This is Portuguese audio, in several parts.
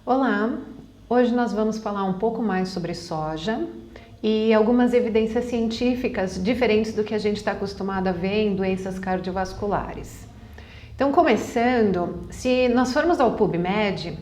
Olá, hoje nós vamos falar um pouco mais sobre soja e algumas evidências científicas diferentes do que a gente está acostumado a ver em doenças cardiovasculares. Então, começando, se nós formos ao PubMed,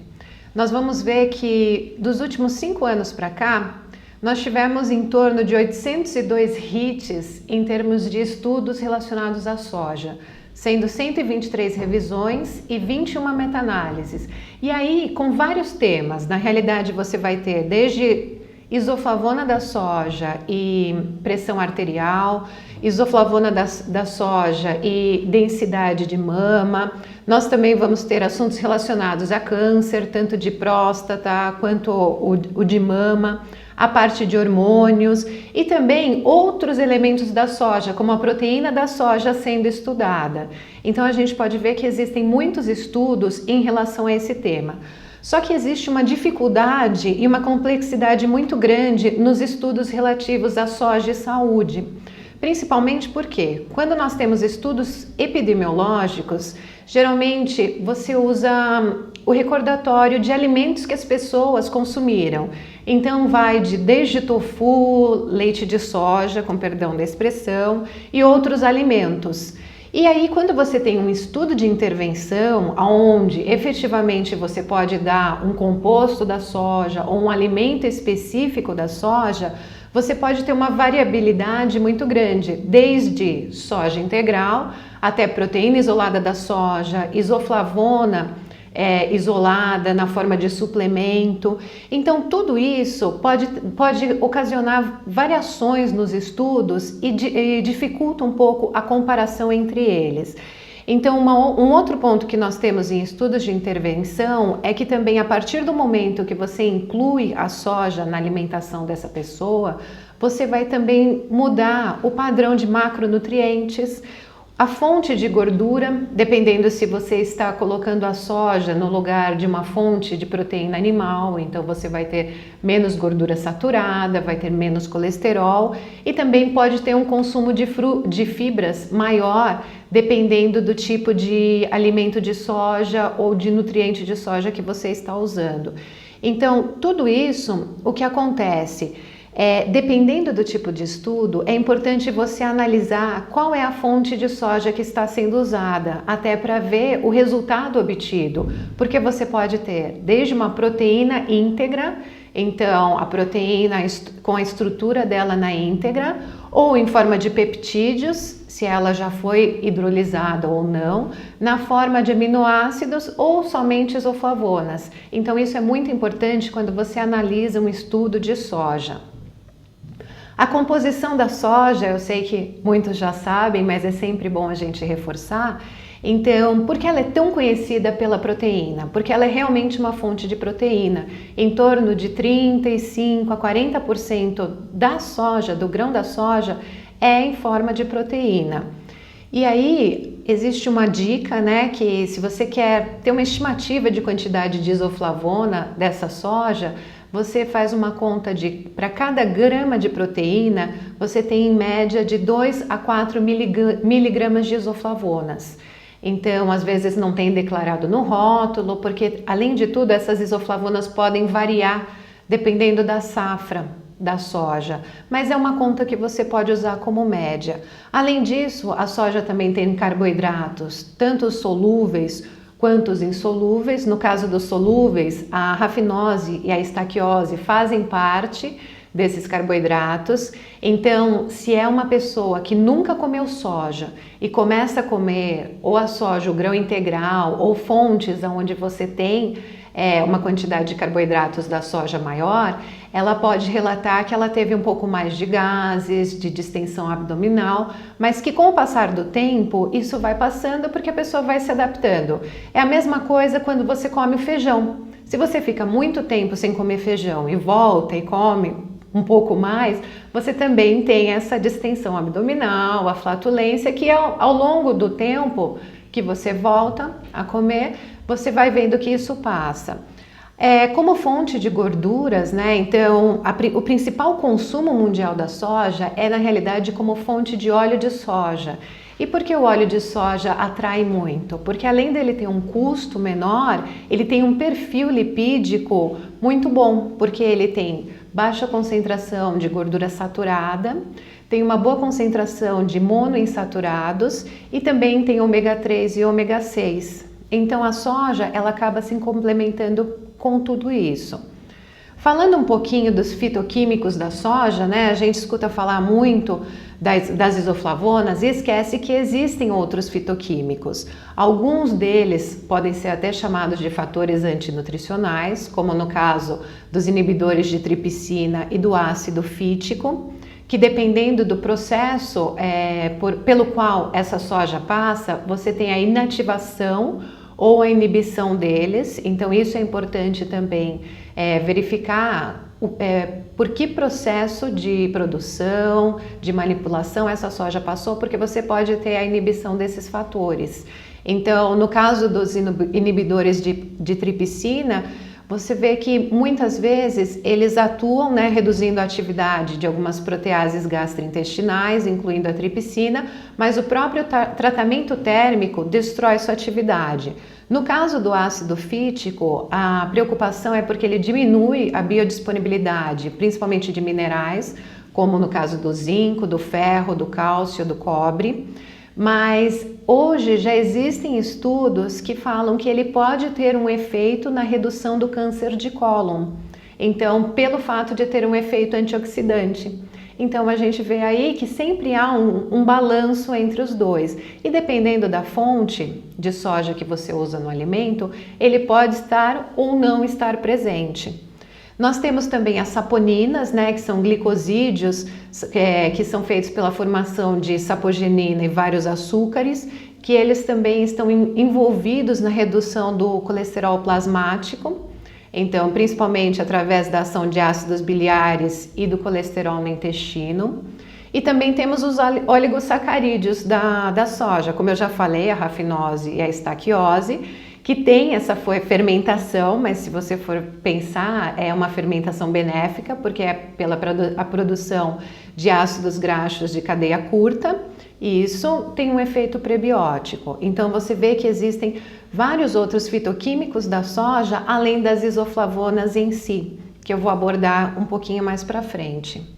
nós vamos ver que dos últimos 5 anos para cá, nós tivemos em torno de 802 hits em termos de estudos relacionados à soja, sendo 123 revisões e 21 meta-análises. E aí, com vários temas, na realidade você vai ter desde isoflavona da soja e pressão arterial, isoflavona da soja e densidade de mama. Nós também vamos ter assuntos relacionados a câncer, tanto de próstata quanto o de mama, a parte de hormônios e também outros elementos da soja, como a proteína da soja sendo estudada. Então a gente pode ver que existem muitos estudos em relação a esse tema. Só que existe uma dificuldade e uma complexidade muito grande nos estudos relativos à soja e saúde. Principalmente porque, quando nós temos estudos epidemiológicos, geralmente você usa o recordatório de alimentos que as pessoas consumiram. Então vai desde tofu, leite de soja, com perdão da expressão, e outros alimentos. E aí, quando você tem um estudo de intervenção, onde efetivamente você pode dar um composto da soja ou um alimento específico da soja, você pode ter uma variabilidade muito grande, desde soja integral até proteína isolada da soja, isoflavona isolada na forma de suplemento. Então tudo isso pode ocasionar variações nos estudos e dificulta um pouco a comparação entre eles. Então um outro ponto que nós temos em estudos de intervenção é que também a partir do momento que você inclui a soja na alimentação dessa pessoa, você vai também mudar o padrão de macronutrientes, a fonte de gordura, dependendo se você está colocando a soja no lugar de uma fonte de proteína animal, então você vai ter menos gordura saturada, vai ter menos colesterol e também pode ter um consumo de fibras maior, dependendo do tipo de alimento de soja ou de nutriente de soja que você está usando. Então, tudo isso, o que acontece? Dependendo do tipo de estudo, é importante você analisar qual é a fonte de soja que está sendo usada, até para ver o resultado obtido, porque você pode ter desde uma proteína íntegra, então a proteína com a estrutura dela na íntegra, ou em forma de peptídeos, se ela já foi hidrolisada ou não, na forma de aminoácidos ou somente isoflavonas. Então isso é muito importante quando você analisa um estudo de soja. A composição da soja, eu sei que muitos já sabem, mas é sempre bom a gente reforçar. Então, por que ela é tão conhecida pela proteína? Porque ela é realmente uma fonte de proteína. Em torno de 35 a 40% da soja, do grão da soja, é em forma de proteína. E aí, existe uma dica, né, que se você quer ter uma estimativa de quantidade de isoflavona dessa soja, você faz uma conta de, para cada grama de proteína, você tem em média de 2 a 4 miligramas de isoflavonas. Então, às vezes não tem declarado no rótulo, porque além de tudo, essas isoflavonas podem variar dependendo da safra da soja, mas é uma conta que você pode usar como média. Além disso, a soja também tem carboidratos, tanto os solúveis quanto os insolúveis. No caso dos solúveis, a rafinose e a estaquiose fazem parte desses carboidratos. Então, se é uma pessoa que nunca comeu soja e começa a comer ou a soja, o grão integral, ou fontes onde você tem uma quantidade de carboidratos da soja maior, ela pode relatar que ela teve um pouco mais de gases, de distensão abdominal, mas que com o passar do tempo isso vai passando porque a pessoa vai se adaptando. É a mesma coisa quando você come o feijão. Se você fica muito tempo sem comer feijão e volta e come um pouco mais, você também tem essa distensão abdominal, a flatulência, que ao longo do tempo que você volta a comer, você vai vendo que isso passa. Como fonte de gorduras, né? Então, o principal consumo mundial da soja é, na realidade, como fonte de óleo de soja. E por que o óleo de soja atrai muito? Porque além dele ter um custo menor, ele tem um perfil lipídico muito bom, porque ele tem baixa concentração de gordura saturada, tem uma boa concentração de monoinsaturados e também tem ômega 3 e ômega 6. Então a soja, ela acaba se complementando com tudo isso. Falando um pouquinho dos fitoquímicos da soja, né? A gente escuta falar muito das isoflavonas e esquece que existem outros fitoquímicos. Alguns deles podem ser até chamados de fatores antinutricionais, como no caso dos inibidores de tripsina e do ácido fítico, que dependendo do processo pelo qual essa soja passa, você tem a inativação ou a inibição deles. Então isso é importante também verificar por que processo de produção, de manipulação essa soja passou, porque você pode ter a inibição desses fatores. Então, no caso dos inibidores de tripsina, você vê que muitas vezes eles atuam, né, reduzindo a atividade de algumas proteases gastrointestinais, incluindo a tripsina, mas o próprio tratamento térmico destrói sua atividade. No caso do ácido fítico, a preocupação é porque ele diminui a biodisponibilidade, principalmente de minerais, como no caso do zinco, do ferro, do cálcio, do cobre. Mas hoje já existem estudos que falam que ele pode ter um efeito na redução do câncer de cólon. Então, pelo fato de ter um efeito antioxidante. Então, a gente vê aí que sempre há um balanço entre os dois. E dependendo da fonte de soja que você usa no alimento, ele pode estar ou não estar presente. Nós temos também as saponinas, né, que são glicosídeos que são feitos pela formação de sapogenina e vários açúcares, que eles também estão envolvidos na redução do colesterol plasmático, então principalmente através da ação de ácidos biliares e do colesterol no intestino. E também temos os oligosacarídeos da soja, como eu já falei, a rafinose e a estaquiose, que tem essa fermentação, mas se você for pensar, é uma fermentação benéfica, porque é pela a produção de ácidos graxos de cadeia curta, e isso tem um efeito prebiótico. Então você vê que existem vários outros fitoquímicos da soja, além das isoflavonas em si, que eu vou abordar um pouquinho mais para frente.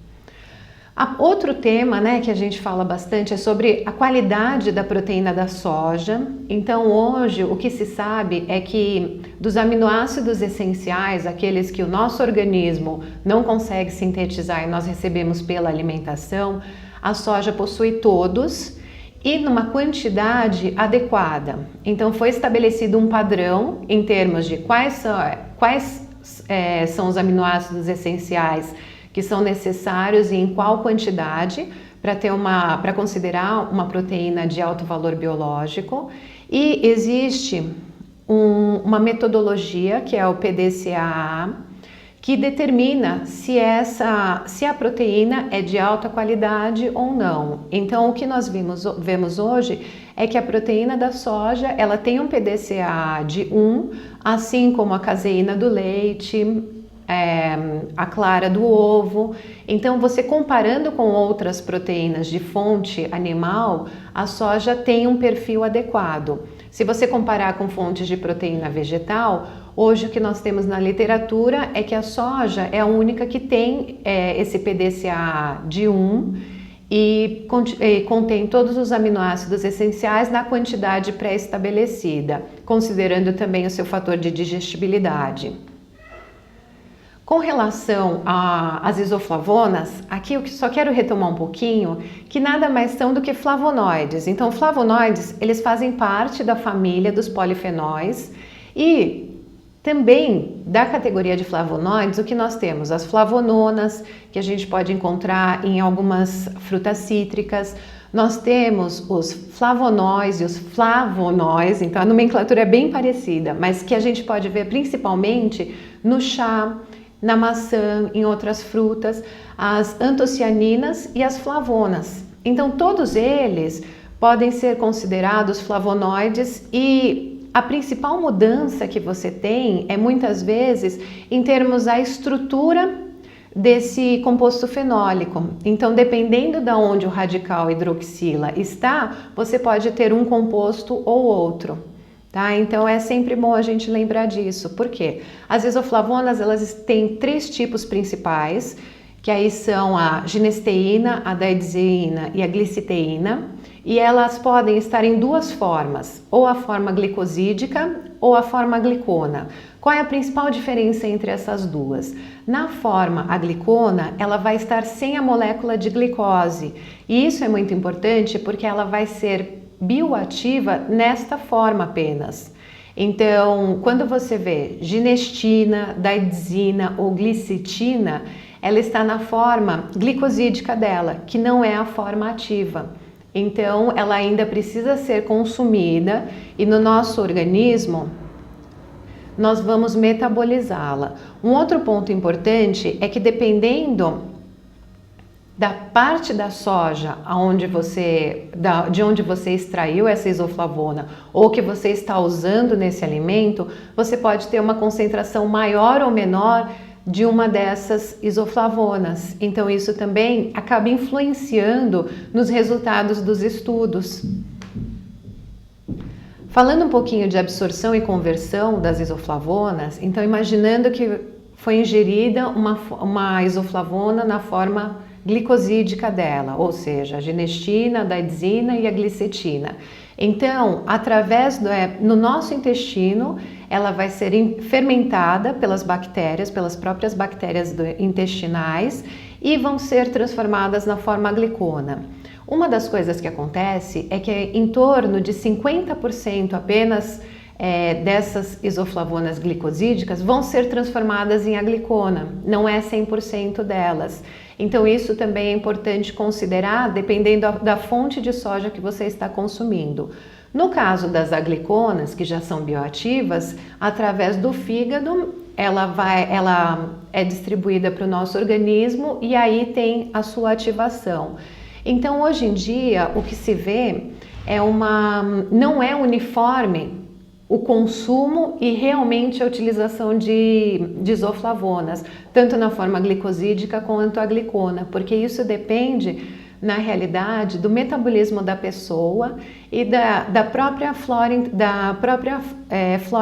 Outro tema, né, que a gente fala bastante é sobre a qualidade da proteína da soja. Então hoje o que se sabe é que dos aminoácidos essenciais, aqueles que o nosso organismo não consegue sintetizar e nós recebemos pela alimentação, a soja possui todos e numa quantidade adequada. Então foi estabelecido um padrão em termos de quais são os aminoácidos essenciais que são necessários e em qual quantidade para considerar uma proteína de alto valor biológico. E existe uma metodologia que é o PDCAA, que determina se a proteína é de alta qualidade ou não. Então o que nós vemos hoje é que a proteína da soja ela tem um PDCAA de 1, assim como a caseína do leite, a clara do ovo. Então você comparando com outras proteínas de fonte animal, a soja tem um perfil adequado. Se você comparar com fontes de proteína vegetal, hoje o que nós temos na literatura é que a soja é a única que tem esse PDCAA de 1 e contém todos os aminoácidos essenciais na quantidade pré-estabelecida, considerando também o seu fator de digestibilidade. Com relação às isoflavonas, aqui eu só quero retomar um pouquinho que nada mais são do que flavonoides. Então, flavonoides, eles fazem parte da família dos polifenóis e também da categoria de flavonoides, o que nós temos? As flavononas, que a gente pode encontrar em algumas frutas cítricas. Nós temos os flavonóis e os flavonóis, então a nomenclatura é bem parecida, mas que a gente pode ver principalmente no chá, na maçã, em outras frutas, as antocianinas e as flavonas. Então todos eles podem ser considerados flavonoides e a principal mudança que você tem é muitas vezes em termos da estrutura desse composto fenólico. Então, dependendo de onde o radical hidroxila está, você pode ter um composto ou outro. Tá? Então é sempre bom a gente lembrar disso. Por quê? As isoflavonas, elas têm 3 tipos principais, que aí são a ginesteína, a daidzeína e a gliciteína, e elas podem estar em 2 formas, ou a forma glicosídica ou a forma glicona. Qual é a principal diferença entre essas duas? Na forma a glicona, ela vai estar sem a molécula de glicose, e isso é muito importante porque ela vai ser bioativa nesta forma apenas. Então, quando você vê ginestina, daidzina ou glicitina, ela está na forma glicosídica dela, que não é a forma ativa. Então, ela ainda precisa ser consumida e no nosso organismo nós vamos metabolizá-la. Um outro ponto importante é que dependendo da parte da soja de onde você extraiu essa isoflavona ou que você está usando nesse alimento, você pode ter uma concentração maior ou menor de uma dessas isoflavonas. Então isso também acaba influenciando nos resultados dos estudos. Falando um pouquinho de absorção e conversão das isoflavonas, então imaginando que foi ingerida uma isoflavona na forma glicosídica dela, ou seja, a ginestina, a daidzina e a glicetina. Então, no nosso intestino, ela vai ser fermentada pelas bactérias, pelas próprias bactérias intestinais e vão ser transformadas na forma glicona. Uma das coisas que acontece é que em torno de 50% apenas dessas isoflavonas glicosídicas vão ser transformadas em aglicona, não é 100% delas. Então isso também é importante considerar dependendo da fonte de soja que você está consumindo. No caso das agliconas, que já são bioativas, através do fígado, ela é distribuída para o nosso organismo e aí tem a sua ativação. Então hoje em dia o que se vê não é uniforme o consumo e realmente a utilização de isoflavonas, tanto na forma glicosídica quanto a glicona, porque isso depende, na realidade, do metabolismo da pessoa e da própria flora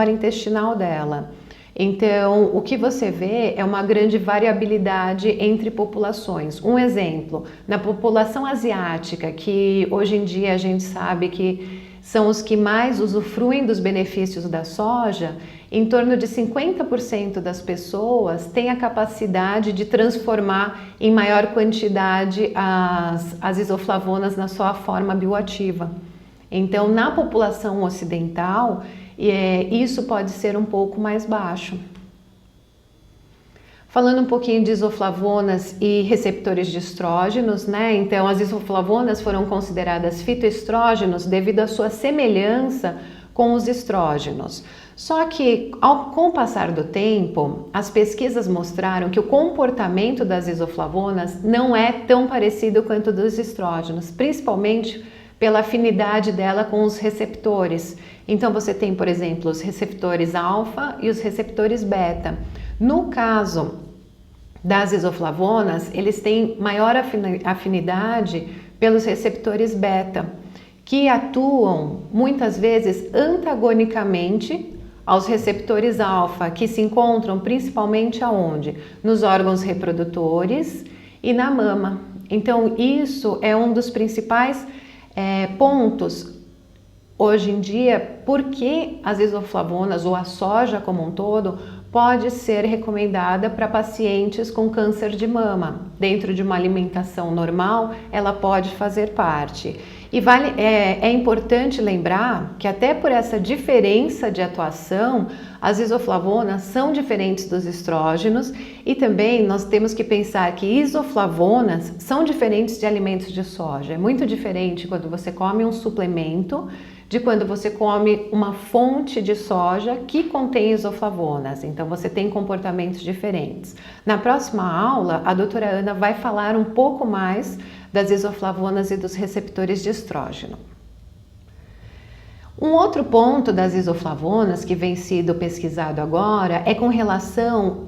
intestinal dela. Então, o que você vê é uma grande variabilidade entre populações. Um exemplo, na população asiática, que hoje em dia a gente sabe que são os que mais usufruem dos benefícios da soja, em torno de 50% das pessoas têm a capacidade de transformar em maior quantidade as isoflavonas na sua forma bioativa. Então, na população ocidental, isso pode ser um pouco mais baixo. Falando um pouquinho de isoflavonas e receptores de estrógenos, né? Então, as isoflavonas foram consideradas fitoestrógenos devido à sua semelhança com os estrógenos. Só que, com o passar do tempo, as pesquisas mostraram que o comportamento das isoflavonas não é tão parecido quanto dos estrógenos, principalmente pela afinidade dela com os receptores. Então, você tem, por exemplo, os receptores alfa e os receptores beta. No caso das isoflavonas, eles têm maior afinidade pelos receptores beta, que atuam muitas vezes antagonicamente aos receptores alfa, que se encontram principalmente aonde? Nos órgãos reprodutores e na mama. Então, isso é um dos principais pontos hoje em dia, porque as isoflavonas ou a soja como um todo pode ser recomendada para pacientes com câncer de mama. Dentro de uma alimentação normal, ela pode fazer parte. E é importante lembrar que até por essa diferença de atuação, as isoflavonas são diferentes dos estrógenos e também nós temos que pensar que isoflavonas são diferentes de alimentos de soja. É muito diferente quando você come um suplemento de quando você come uma fonte de soja que contém isoflavonas. Então você tem comportamentos diferentes. Na próxima aula, a doutora Ana vai falar um pouco mais das isoflavonas e dos receptores de estrógeno. Um outro ponto das isoflavonas que vem sido pesquisado agora é com relação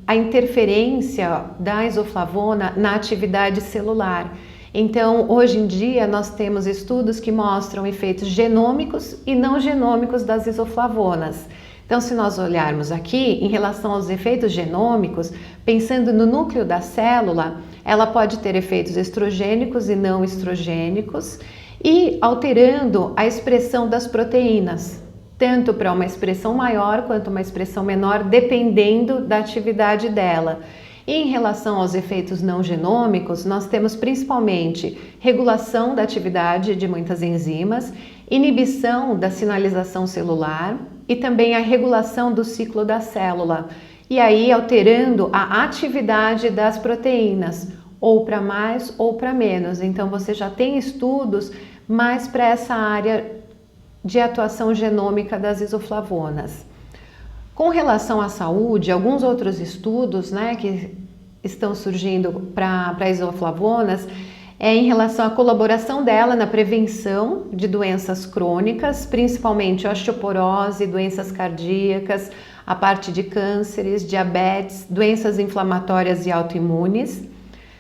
a interferência da isoflavona na atividade celular. Então, hoje em dia, nós temos estudos que mostram efeitos genômicos e não genômicos das isoflavonas. Então, se nós olharmos aqui, em relação aos efeitos genômicos, pensando no núcleo da célula, ela pode ter efeitos estrogênicos e não estrogênicos e alterando a expressão das proteínas, tanto para uma expressão maior quanto uma expressão menor, dependendo da atividade dela. E em relação aos efeitos não genômicos, nós temos principalmente regulação da atividade de muitas enzimas, inibição da sinalização celular e também a regulação do ciclo da célula, e aí alterando a atividade das proteínas, ou para mais ou para menos. Então você já tem estudos mais para essa área de atuação genômica das isoflavonas. Com relação à saúde, alguns outros estudos, que estão surgindo para isoflavonas em relação à colaboração dela na prevenção de doenças crônicas, principalmente osteoporose, doenças cardíacas, a parte de cânceres, diabetes, doenças inflamatórias e autoimunes.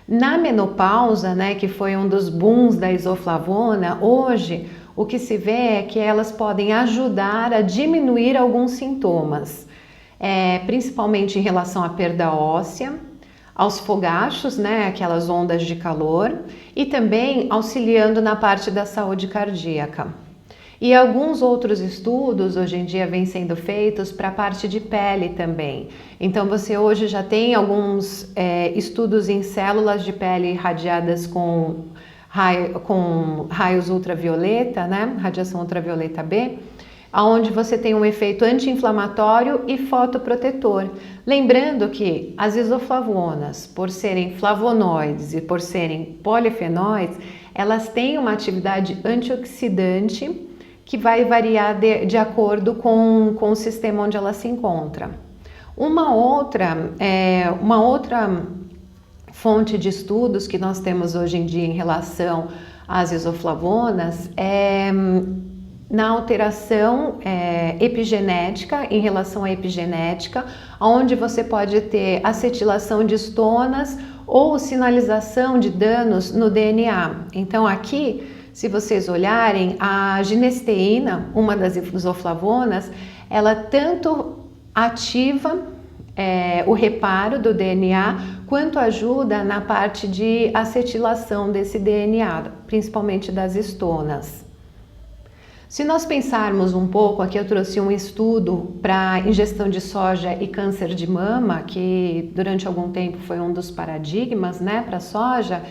Na menopausa, que foi um dos booms da isoflavona, hoje o que se vê é que elas podem ajudar a diminuir alguns sintomas, principalmente em relação à perda óssea, aos fogachos, aquelas ondas de calor, e também auxiliando na parte da saúde cardíaca. E alguns outros estudos hoje em dia vêm sendo feitos para a parte de pele também. Então você hoje já tem alguns estudos em células de pele irradiadas com raios ultravioleta, radiação ultravioleta B, onde você tem um efeito anti-inflamatório e fotoprotetor. Lembrando que as isoflavonas, por serem flavonoides e por serem polifenóis, elas têm uma atividade antioxidante que vai variar de acordo com o sistema onde ela se encontra. Uma outra fonte de estudos que nós temos hoje em dia em relação às isoflavonas é na alteração epigenética, em relação à epigenética, onde você pode ter acetilação de histonas ou sinalização de danos no DNA. Então aqui, se vocês olharem, a ginesteína, uma das isoflavonas, ela tanto ativa o reparo do DNA, quanto ajuda na parte de acetilação desse DNA, principalmente das histonas. Se nós pensarmos um pouco, aqui eu trouxe um estudo para ingestão de soja e câncer de mama, que durante algum tempo foi um dos paradigmas, para a soja.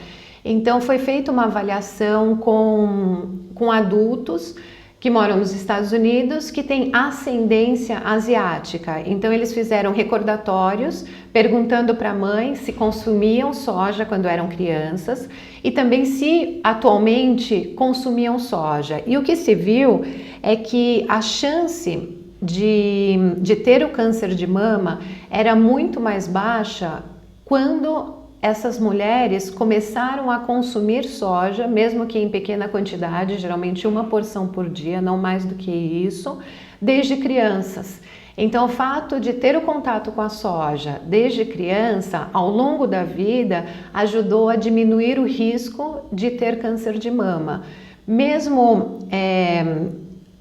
Então foi feita uma avaliação com adultos que moram nos Estados Unidos, que têm ascendência asiática. Então eles fizeram recordatórios perguntando para a mãe se consumiam soja quando eram crianças e também se atualmente consumiam soja. E o que se viu é que a chance de ter o câncer de mama era muito mais baixa quando essas mulheres começaram a consumir soja, mesmo que em pequena quantidade, geralmente uma porção por dia, não mais do que isso, desde crianças. Então, o fato de ter o contato com a soja desde criança, ao longo da vida, ajudou a diminuir o risco de ter câncer de mama. Mesmo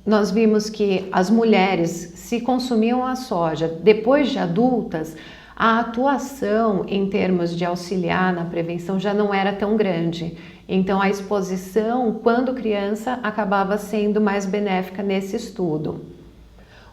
nós vimos que as mulheres, se consumiam a soja depois de adultas, a atuação em termos de auxiliar na prevenção já não era tão grande. Então a exposição, quando criança, acabava sendo mais benéfica nesse estudo.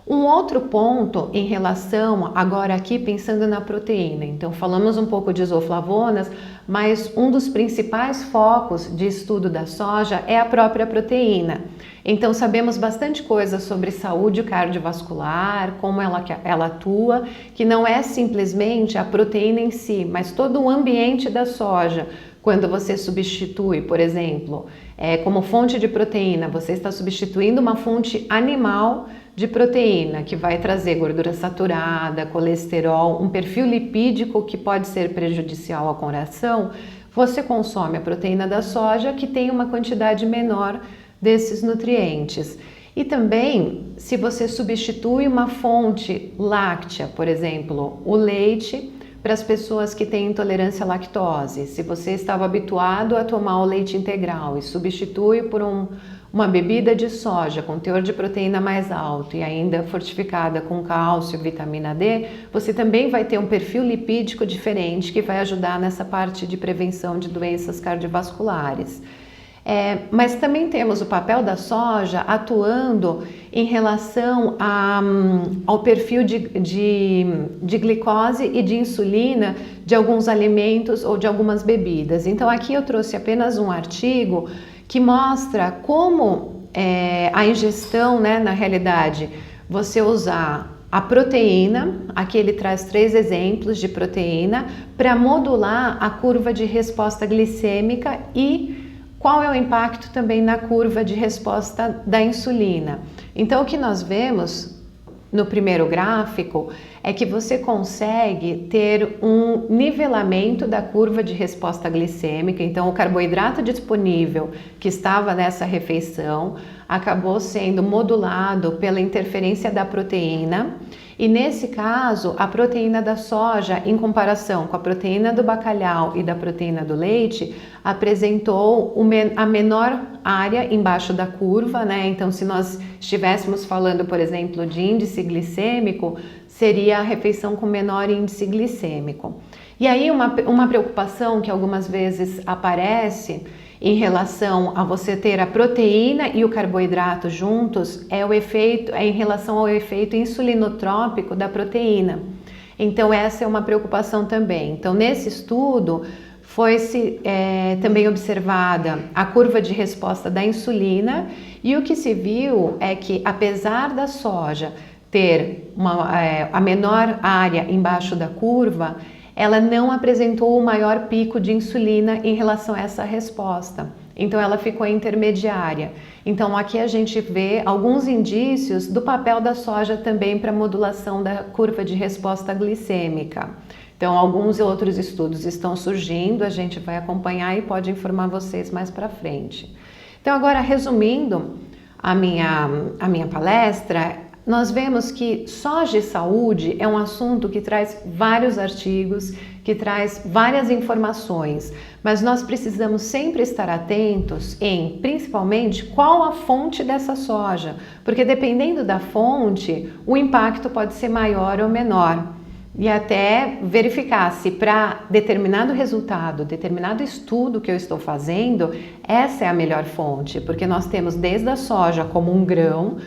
Um outro ponto em relação, agora aqui pensando na proteína, então falamos um pouco de isoflavonas, mas um dos principais focos de estudo da soja é a própria proteína. Então sabemos bastante coisa sobre saúde cardiovascular, como ela atua, que não é simplesmente a proteína em si, mas todo o ambiente da soja. Quando você substitui, por exemplo, como fonte de proteína, você está substituindo uma fonte animal de proteína, que vai trazer gordura saturada, colesterol, um perfil lipídico que pode ser prejudicial ao coração, você consome a proteína da soja, que tem uma quantidade menor desses nutrientes. E também, se você substitui uma fonte láctea, por exemplo, o leite, para as pessoas que têm intolerância à lactose. Se você estava habituado a tomar o leite integral e substitui por uma bebida de soja com teor de proteína mais alto e ainda fortificada com cálcio e vitamina D, você também vai ter um perfil lipídico diferente que vai ajudar nessa parte de prevenção de doenças cardiovasculares. Mas também temos o papel da soja atuando em relação ao perfil de glicose e de insulina de alguns alimentos ou de algumas bebidas. Então aqui eu trouxe apenas um artigo que mostra como a ingestão, né, na realidade, você usar a proteína, aqui ele traz 3 exemplos de proteína, para modular a curva de resposta glicêmica e qual é o impacto também na curva de resposta da insulina. Então, o que nós vemos no primeiro gráfico é que você consegue ter um nivelamento da curva de resposta glicêmica. Então, o carboidrato disponível que estava nessa refeição acabou sendo modulado pela interferência da proteína. E nesse caso, a proteína da soja, em comparação com a proteína do bacalhau e da proteína do leite, apresentou a menor área embaixo da curva, né? Então, se nós estivéssemos falando, por exemplo, de índice glicêmico, seria a refeição com menor índice glicêmico. E aí, uma preocupação que algumas vezes aparece em relação a você ter a proteína e o carboidrato juntos é em relação ao efeito insulinotrópico da proteína. Então essa é uma preocupação também. Então nesse estudo foi-se também observada a curva de resposta da insulina e o que se viu é que apesar da soja ter a menor área embaixo da curva, ela não apresentou o maior pico de insulina em relação a essa resposta. Então ela ficou intermediária. Então aqui a gente vê alguns indícios do papel da soja também para modulação da curva de resposta glicêmica. Então alguns outros estudos estão surgindo, a gente vai acompanhar e pode informar vocês mais para frente. Então agora resumindo a minha palestra, nós vemos que soja e saúde é um assunto que traz vários artigos, que traz várias informações, mas nós precisamos sempre estar atentos em, principalmente, qual a fonte dessa soja, porque dependendo da fonte, o impacto pode ser maior ou menor. E até verificar se para determinado resultado, determinado estudo que eu estou fazendo, essa é a melhor fonte, porque nós temos desde a soja como um grão,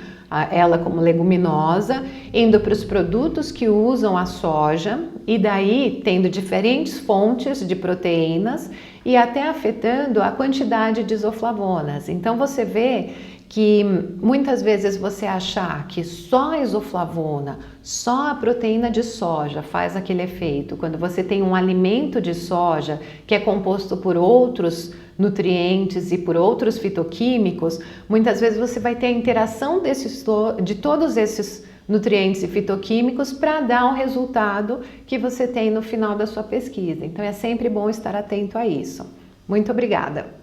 ela como leguminosa, indo para os produtos que usam a soja e daí tendo diferentes fontes de proteínas e até afetando a quantidade de isoflavonas. Então você vê que muitas vezes você achar que só a isoflavona, só a proteína de soja faz aquele efeito, quando você tem um alimento de soja que é composto por outros nutrientes e por outros fitoquímicos, muitas vezes você vai ter a interação de todos esses nutrientes e fitoquímicos para dar o resultado que você tem no final da sua pesquisa. Então é sempre bom estar atento a isso. Muito obrigada!